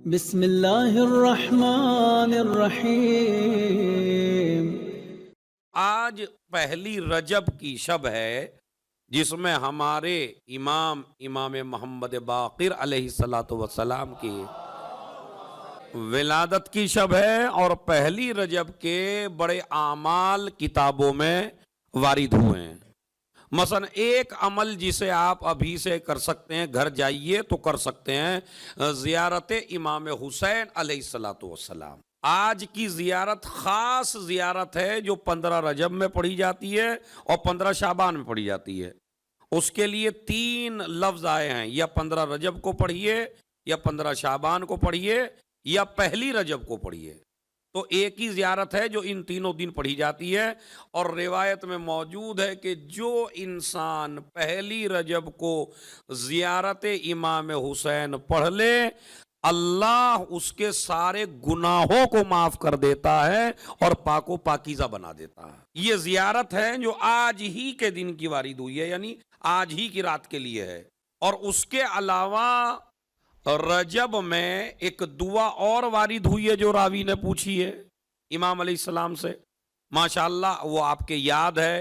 بسم اللہ الرحمن الرحیم۔ آج پہلی رجب کی شب ہے جس میں ہمارے امام محمد باقر علیہ السلام کی ولادت کی شب ہے، اور پہلی رجب کے بڑے اعمال کتابوں میں وارد ہوئے ہیں۔ مثلا ایک عمل جسے آپ ابھی سے کر سکتے ہیں، گھر جائیے تو کر سکتے ہیں، زیارت امام حسین علیہ السلام۔ آج کی زیارت خاص زیارت ہے جو 15 رجب میں پڑھی جاتی ہے اور 15 شعبان میں پڑھی جاتی ہے۔ اس کے لیے 3 لفظ آئے ہیں، یا 15 رجب کو پڑھیے، یا 15 شعبان کو پڑھیے، یا پہلی رجب کو پڑھیے۔ تو ایک ہی زیارت ہے جو ان تینوں دن پڑھی جاتی ہے، اور روایت میں موجود ہے کہ جو انسان پہلی رجب کو زیارت امام حسین پڑھ لے، اللہ اس کے سارے گناہوں کو معاف کر دیتا ہے اور پاک و پاکیزہ بنا دیتا ہے۔ یہ زیارت ہے جو آج ہی کے دن کی وارد ہوئی ہے، یعنی آج ہی کی رات کے لیے ہے۔ اور اس کے علاوہ رجب میں ایک دعا اور وارد ہوئی ہے جو راوی نے پوچھی ہے امام علیہ السلام سے، ماشاءاللہ وہ آپ کے یاد ہے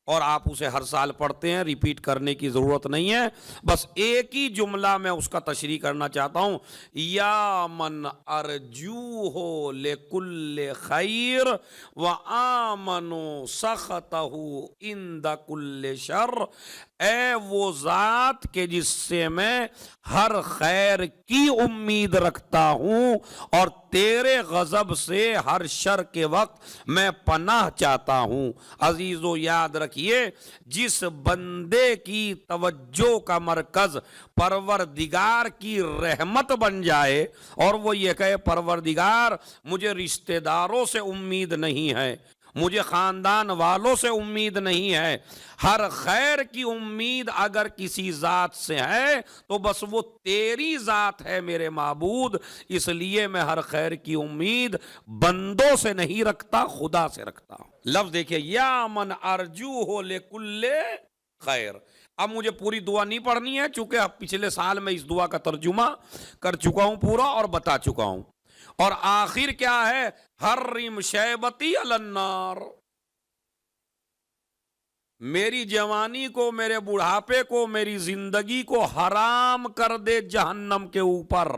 اور آپ اسے ہر سال پڑھتے ہیں، ریپیٹ کرنے کی ضرورت نہیں ہے۔ بس ایک ہی جملہ میں اس کا تشریح کرنا چاہتا ہوں، یا من ارجوہ لکل خیر وآمنو سخطہ عند کل شر، اے وہ ذات کہ جس سے میں ہر خیر کی امید رکھتا ہوں اور تیرے غضب سے ہر شر کے وقت میں پناہ چاہتا ہوں۔ عزیزو یاد رکھیے، جس بندے کی توجہ کا مرکز پروردگار کی رحمت بن جائے اور وہ یہ کہے پروردگار مجھے رشتہ داروں سے امید نہیں ہے، مجھے خاندان والوں سے امید نہیں ہے، ہر خیر کی امید اگر کسی ذات سے ہے تو بس وہ تیری ذات ہے میرے معبود، اس لیے میں ہر خیر کی امید بندوں سے نہیں رکھتا، خدا سے رکھتا ہوں۔ لفظ دیکھیں، یا من ارجوہ لکل خیر۔ اب مجھے پوری دعا نہیں پڑھنی ہے چونکہ پچھلے سال میں اس دعا کا ترجمہ کر چکا ہوں پورا اور بتا چکا ہوں۔ اور آخر کیا ہے؟ حرم شیبتی علی النار، میری جوانی کو، میرے بڑھاپے کو، میری زندگی کو حرام کر دے جہنم کے اوپر۔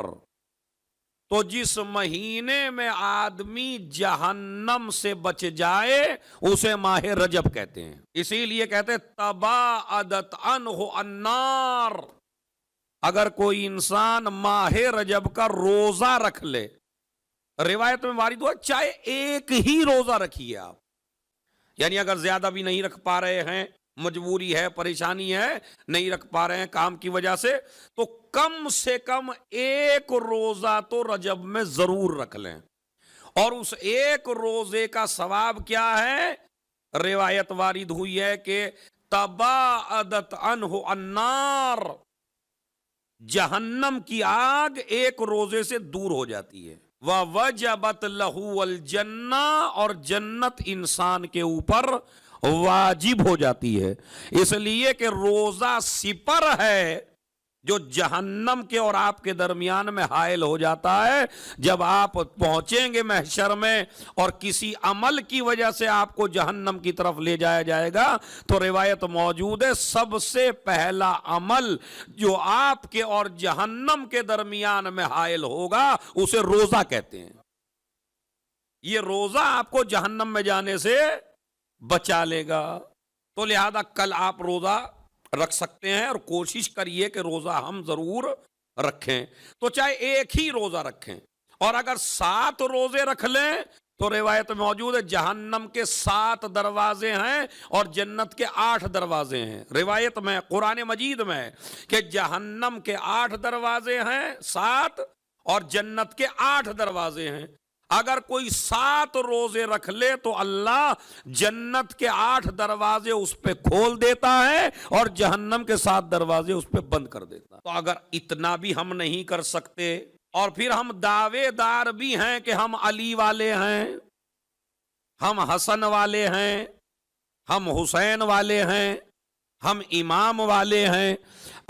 تو جس مہینے میں آدمی جہنم سے بچ جائے اسے ماہ رجب کہتے ہیں، اسی لیے کہتے تباعدت عنہ النار۔ اگر کوئی انسان ماہ رجب کا روزہ رکھ لے، روایت میں وارد ہوا چاہے ایک ہی روزہ رکھیے آپ، یعنی اگر زیادہ بھی نہیں رکھ پا رہے ہیں، مجبوری ہے، پریشانی ہے، نہیں رکھ پا رہے ہیں کام کی وجہ سے کم سے کم ایک روزہ تو رجب میں ضرور رکھ لیں۔ اور اس ایک روزے کا ثواب کیا ہے؟ روایت وارد ہوئی ہے کہ تباعدت عنہ النار، جہنم کی آگ ایک روزے سے دور ہو جاتی ہے۔ وَوَجَبَتْ لَهُ الْجَنَّةُ، اور جنت انسان کے اوپر واجب ہو جاتی ہے، اس لیے کہ روزہ سپر ہے جو جہنم کے اور آپ کے درمیان میں حائل ہو جاتا ہے۔ جب آپ پہنچیں گے محشر میں اور کسی عمل کی وجہ سے آپ کو جہنم کی طرف لے جایا جائے گا تو روایت موجود ہے سب سے پہلا عمل جو آپ کے اور جہنم کے درمیان میں حائل ہوگا اسے روزہ کہتے ہیں۔ یہ روزہ آپ کو جہنم میں جانے سے بچا لے گا، تو لہذا کل آپ روزہ رکھ سکتے ہیں اور کوشش کریے کہ روزہ ہم ضرور رکھیں، تو چاہے ایک ہی روزہ رکھیں، اور اگر 7 روزے رکھ لیں تو روایت میں موجود ہے جہنم کے 7 دروازے ہیں اور جنت کے 8 دروازے ہیں۔ روایت میں قرآن مجید میں کہ جہنم کے 8 دروازے ہیں 7 اور جنت کے 8 دروازے ہیں۔ اگر کوئی 7 روزے رکھ لے تو اللہ جنت کے 8 دروازے اس پہ کھول دیتا ہے اور جہنم کے 7 دروازے اس پہ بند کر دیتا ہے۔ تو اگر اتنا بھی ہم نہیں کر سکتے اور پھر ہم دعوے دار بھی ہیں کہ ہم علی والے ہیں، ہم حسن والے ہیں، ہم حسین والے ہیں، ہم امام والے ہیں،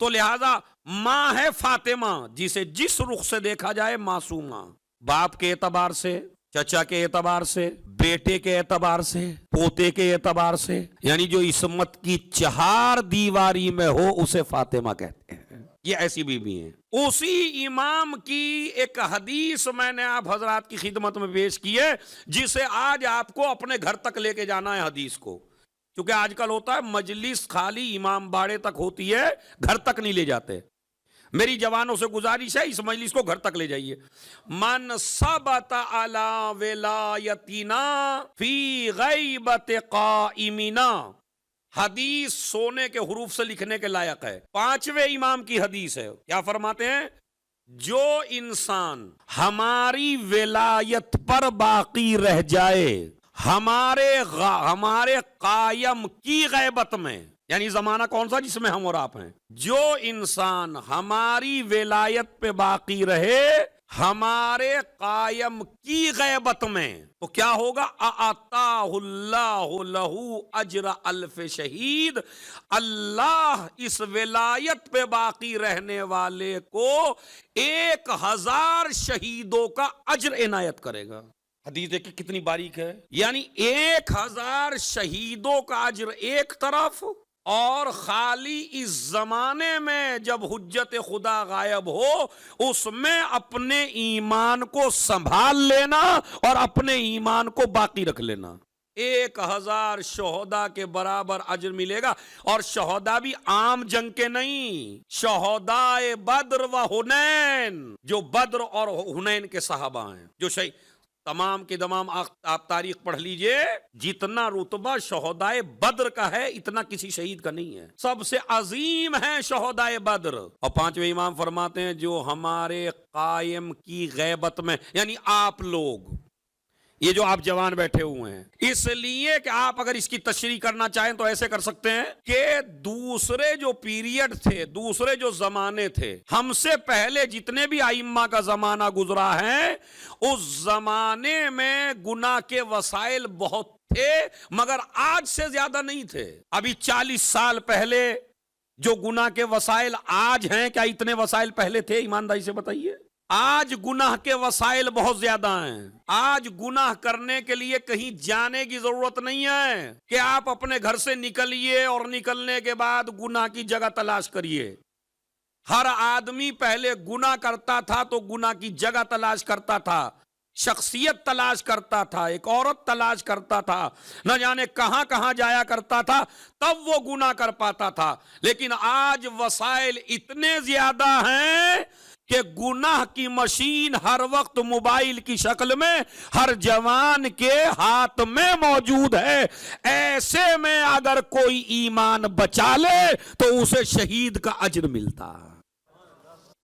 تو لہذا ماں ہے فاطمہ، جسے جس رخ سے دیکھا جائے معصومہ، باپ کے اعتبار سے، چچا کے اعتبار سے، بیٹے کے اعتبار سے، پوتے کے اعتبار سے، یعنی جو عصمت کی چہار دیواری میں ہو اسے فاطمہ کہتے ہیں۔ یہ ایسی بیوی ہیں۔ اسی امام کی ایک حدیث میں نے آپ حضرات کی خدمت میں پیش کی ہے، جسے آج آپ کو اپنے گھر تک لے کے جانا ہے حدیث کو، کیونکہ آج کل ہوتا ہے مجلس خالی امام باڑے تک ہوتی ہے، گھر تک نہیں لے جاتے۔ میری جوانوں سے گزارش ہے اس مجلس کو گھر تک لے جائیے۔ من ثبت علی ولایتنا فی غیبت قائمنا، حدیث سونے کے حروف سے لکھنے کے لائق ہے۔ 5ویں امام کی حدیث ہے، کیا فرماتے ہیں؟ جو انسان ہماری ولایت پر باقی رہ جائے، ہمارے قائم کی غیبت میں، یعنی زمانہ کون سا جس میں ہم اور آپ ہیں، جو انسان ہماری ولایت پہ باقی رہے ہمارے قائم کی غیبت میں، تو کیا ہوگا؟ اعطاہ اللہ لہ اجر الف شہید، اللہ اس ولایت پہ باقی رہنے والے کو 1000 شہیدوں کا اجر عنایت کرے گا۔ حدیث دیکھیں کتنی باریک ہے، یعنی 1000 شہیدوں کا اجر ایک طرف، اور خالی اس زمانے میں جب حجت خدا غائب ہو اس میں اپنے ایمان کو سنبھال لینا اور اپنے ایمان کو باقی رکھ لینا، 1000 شہداء کے برابر اجر ملے گا۔ اور شہداء بھی عام جنگ کے نہیں، شہداء بدر و حنین، جو بدر اور حنین کے صحابہ ہیں، جو شہید تمام کے تمام، آپ تاریخ پڑھ لیجئے، جتنا رتبہ شہداء بدر کا ہے اتنا کسی شہید کا نہیں ہے، سب سے عظیم ہے شہداء بدر۔ اور 5ویں امام فرماتے ہیں جو ہمارے قائم کی غیبت میں، یعنی آپ لوگ، یہ جو آپ جوان بیٹھے ہوئے ہیں، اس لیے کہ آپ اگر اس کی تشریح کرنا چاہیں تو ایسے کر سکتے ہیں کہ دوسرے جو پیریڈ تھے، دوسرے جو زمانے تھے، ہم سے پہلے جتنے بھی ائمہ کا زمانہ گزرا ہے، اس زمانے میں گناہ کے وسائل بہت تھے مگر آج سے زیادہ نہیں تھے۔ ابھی 40 سال پہلے جو گناہ کے وسائل آج ہیں، کیا اتنے وسائل پہلے تھے؟ ایمانداری سے بتائیے۔ آج گناہ کے وسائل بہت زیادہ ہیں، آج گناہ کرنے کے لیے کہیں جانے کی ضرورت نہیں ہے کہ آپ اپنے گھر سے نکلیے اور نکلنے کے بعد گناہ کی جگہ تلاش کریے۔ ہر آدمی پہلے گناہ کرتا تھا تو گناہ کی جگہ تلاش کرتا تھا، شخصیت تلاش کرتا تھا، ایک عورت تلاش کرتا تھا، نہ جانے کہاں کہاں جایا کرتا تھا، تب وہ گناہ کر پاتا تھا۔ لیکن آج وسائل اتنے زیادہ ہیں کہ گناہ کی مشین ہر وقت موبائل کی شکل میں ہر جوان کے ہاتھ میں موجود ہے۔ ایسے میں اگر کوئی ایمان بچا لے تو اسے شہید کا اجر ملتا ہے۔